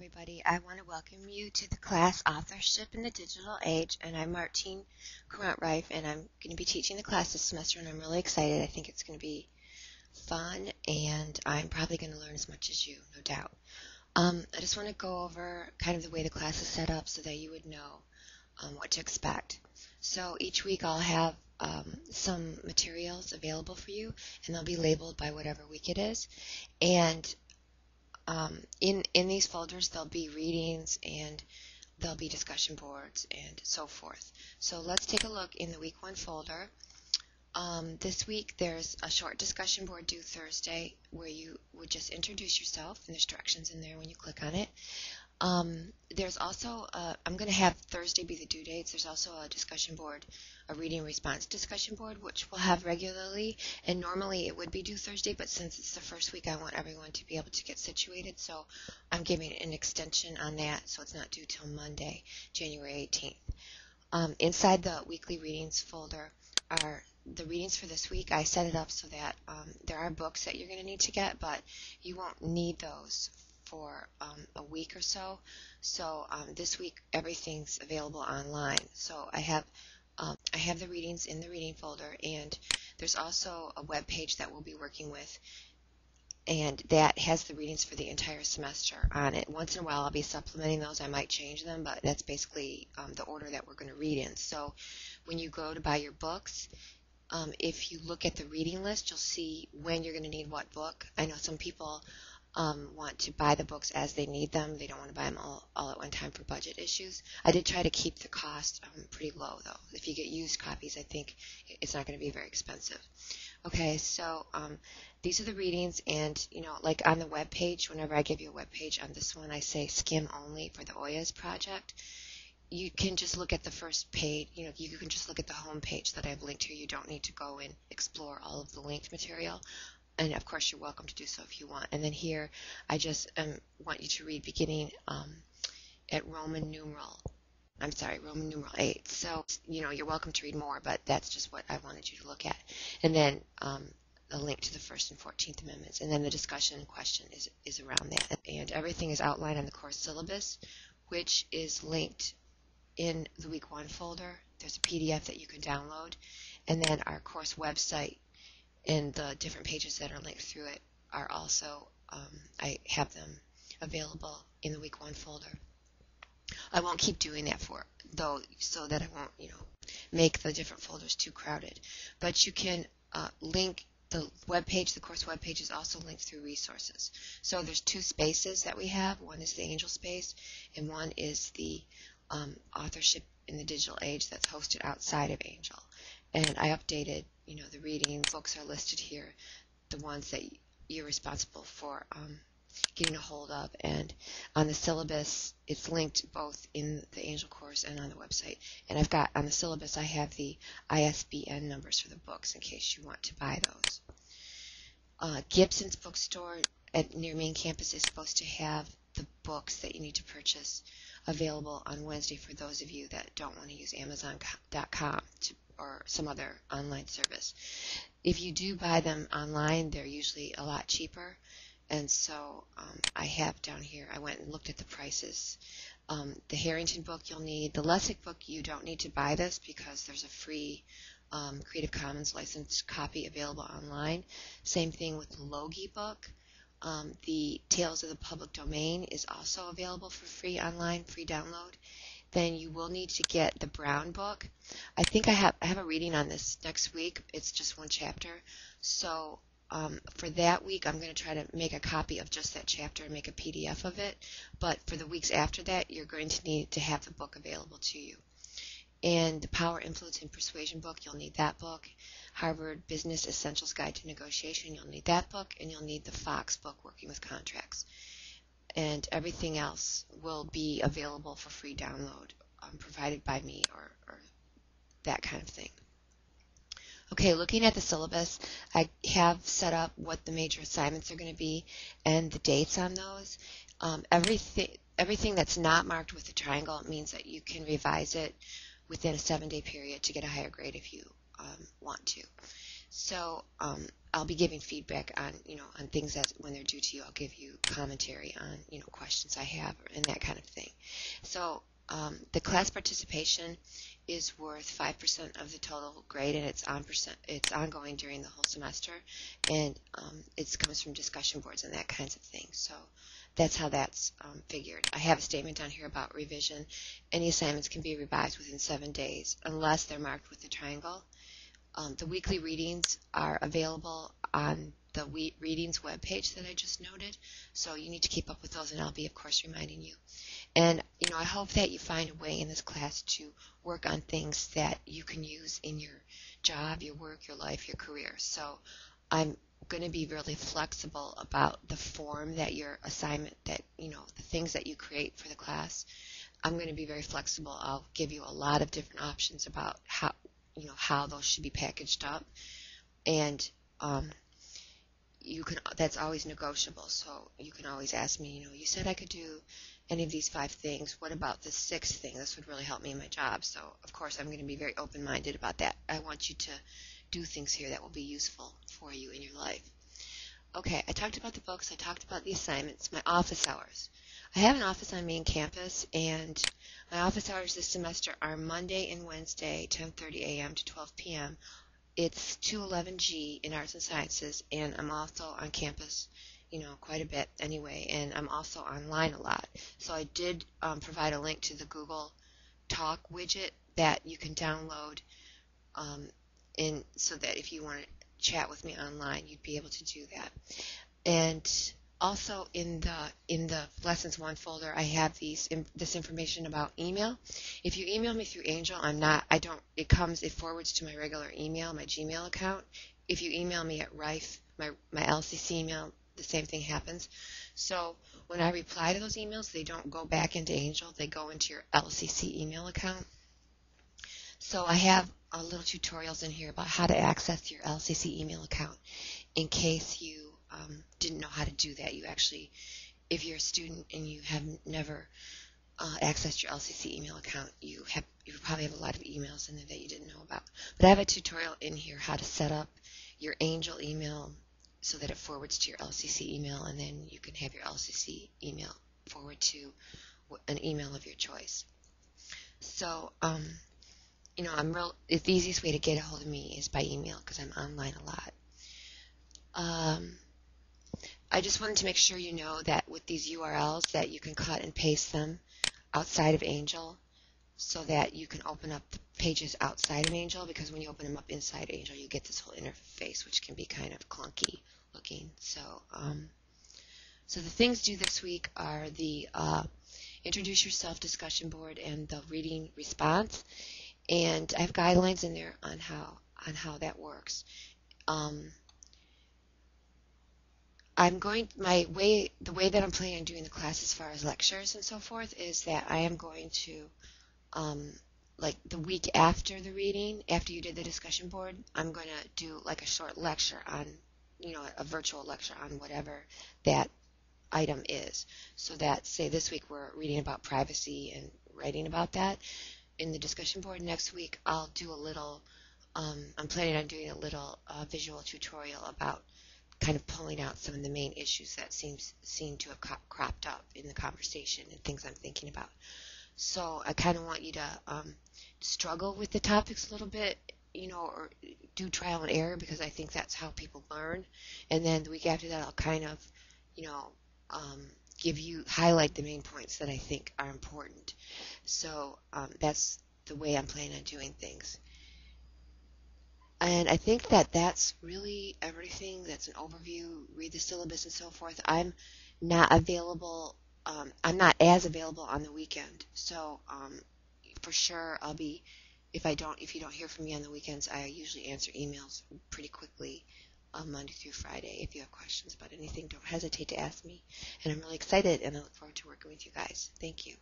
Everybody. I want to welcome you to the class Authorship in the Digital Age, and I'm Martine, Courant, Rife, and I'm going to be teaching the class this semester, and I'm really excited. I think it's going to be fun, and I'm probably going to learn as much as you, no doubt. I just want to go over kind of the way the class is set up so that you would know what to expect. So each week I'll have some materials available for you, and they'll be labeled by whatever week it is. And in these folders, there'll be readings and there'll be discussion boards and so forth. So let's take a look in the week 1 folder. This week there's a short discussion board due Thursday where you would just introduce yourself, and there's directions in there when you click on it. There's also, I'm going to have Thursday be the due dates. There's also a discussion board, a reading response discussion board, which we'll have regularly. And normally it would be due Thursday, but since it's the first week, I want everyone to be able to get situated. So I'm giving an extension on that, so it's not due till Monday, January 18th. Inside the weekly readings folder are the readings for this week. I set it up so that there are books that you're going to need to get, but you won't need those for a week or so. So this week everything's available online. So I have the readings in the reading folder, and there's also a web page that we'll be working with, and that has the readings for the entire semester on it. Once in a while I'll be supplementing those. I might change them, but that's basically the order that we're going to read in. So when you go to buy your books, if you look at the reading list, you'll see when you're going to need what book. I know some people want to buy the books as they need them. They don't want to buy them all at one time for budget issues. I did try to keep the cost pretty low, though. If you get used copies, I think it's not going to be very expensive. Okay, so these are the readings, and like on the web page, whenever I give you a web page on this one, I say skim only for the OYAS project. You can just look at the first page. You can just look at the home page that I've linked here. You don't need to go and explore all of the linked material. And of course, you're welcome to do so if you want. And then here, I just want you to read beginning at Roman numeral 8. So, you're welcome to read more, but that's just what I wanted you to look at. And then a link to the First and 14th Amendments. And then the discussion and question is around that. And everything is outlined on the course syllabus, which is linked in the week 1 folder. There's a PDF that you can download. And then our course website and the different pages that are linked through it are also, I have them available in the week 1 folder. I won't keep doing that so that I won't, make the different folders too crowded. But you can link the web page. The course web page is also linked through resources. So there's 2 spaces that we have. One is the Angel space, and one is the Authorship in the Digital Age that's hosted outside of Angel. And I updated, the readings. Books are listed here, the ones that you're responsible for getting a hold of. And on the syllabus, it's linked both in the Angel course and on the website. And I've got, on the syllabus, I have the ISBN numbers for the books in case you want to buy those. Gibson's bookstore near main campus is supposed to have the books that you need to purchase available on Wednesday for those of you that don't want to use Amazon.com or some other online service. If you do buy them online, they're usually a lot cheaper. And so I have down here, I went and looked at the prices. The Harrington book you'll need. The Lessig book, you don't need to buy this because there's a free Creative Commons licensed copy available online. Same thing with the Logie book. The Tales of the Public Domain is also available for free online, free download. Then you will need to get the Brown book. I think I have a reading on this next week. It's just 1 chapter. So for that week, I'm going to try to make a copy of just that chapter and make a PDF of it. But for the weeks after that, you're going to need to have the book available to you. And the Power, Influence, and Persuasion book, you'll need that book. Harvard Business Essentials Guide to Negotiation, you'll need that book. And you'll need the Fox book, Working with Contracts. And everything else will be available for free download, provided by me or that kind of thing. Okay, looking at the syllabus, I have set up what the major assignments are going to be and the dates on those. Everything that's not marked with the triangle means that you can revise it within a 7-day period to get a higher grade if you want to. So I'll be giving feedback on, on things that when they're due to you. I'll give you commentary on, questions I have and that kind of thing. So the class participation is worth 5% of the total grade, and it's ongoing during the whole semester, and it comes from discussion boards and that kinds of thing. So that's how that's figured. I have a statement down here about revision. Any assignments can be revised within 7 days unless they're marked with a triangle. The weekly readings are available on the readings webpage that I just noted, so you need to keep up with those, and I'll be, of course, reminding you. And, I hope that you find a way in this class to work on things that you can use in your job, your work, your life, your career. So I'm going to be really flexible about the form that your assignment, the things that you create for the class. I'm going to be very flexible. I'll give you a lot of different options about how those should be packaged up, and that's always negotiable. So you can always ask me, you said I could do any of these 5 things. What about the 6th thing? This would really help me in my job. So of course I'm going to be very open-minded about that. I want you to do things here that will be useful for you in your life. Okay, I talked about the books. I talked about the assignments. My office hours. I have an office on main campus, and my office hours this semester are Monday and Wednesday, 10:30 a.m. to 12 p.m. It's 211G in Arts and Sciences, and I'm also on campus, quite a bit anyway, and I'm also online a lot. So I did provide a link to the Google Talk widget that you can download, so that if you want to chat with me online, you'd be able to do that. And also in the Lessons 1 folder, I have this information about email. If you email me through Angel, it forwards to my regular email, my Gmail account. If you email me at Rife, my LCC email, the same thing happens. So when I reply to those emails, they don't go back into Angel, they go into your LCC email account. So I have little tutorials in here about how to access your LCC email account in case you didn't know how to do that. You actually, if you're a student and you have never accessed your LCC email account, you probably have a lot of emails in there that you didn't know about. But I have a tutorial in here how to set up your Angel email so that it forwards to your LCC email, and then you can have your LCC email forward to an email of your choice. So, the easiest way to get a hold of me is by email because I'm online a lot. I just wanted to make sure you know that with these URLs that you can cut and paste them outside of Angel so that you can open up the pages outside of Angel, because when you open them up inside Angel, you get this whole interface, which can be kind of clunky looking. So the things due this week are the Introduce Yourself discussion board and the reading response. And I have guidelines in there on how that works. The way that I'm planning on doing the class as far as lectures and so forth is that I am going to, like the week after the reading, after you did the discussion board, I'm going to do like a short lecture on, a virtual lecture on whatever that item is. So that, say this week we're reading about privacy and writing about that. In the discussion board next week, I'll do a little, I'm planning on doing a little visual tutorial about kind of pulling out some of the main issues that seem to have cropped up in the conversation and things I'm thinking about. So I kind of want you to struggle with the topics a little bit, or do trial and error, because I think that's how people learn. And then the week after that, I'll kind of, highlight the main points that I think are important. So that's the way I'm planning on doing things. And I think that that's really everything. That's an overview. Read the syllabus and so forth. I'm not available. I'm not as available on the weekend. So for sure, I'll be. If you don't hear from me on the weekends, I usually answer emails pretty quickly on Monday through Friday. If you have questions about anything, don't hesitate to ask me. And I'm really excited, and I look forward to working with you guys. Thank you.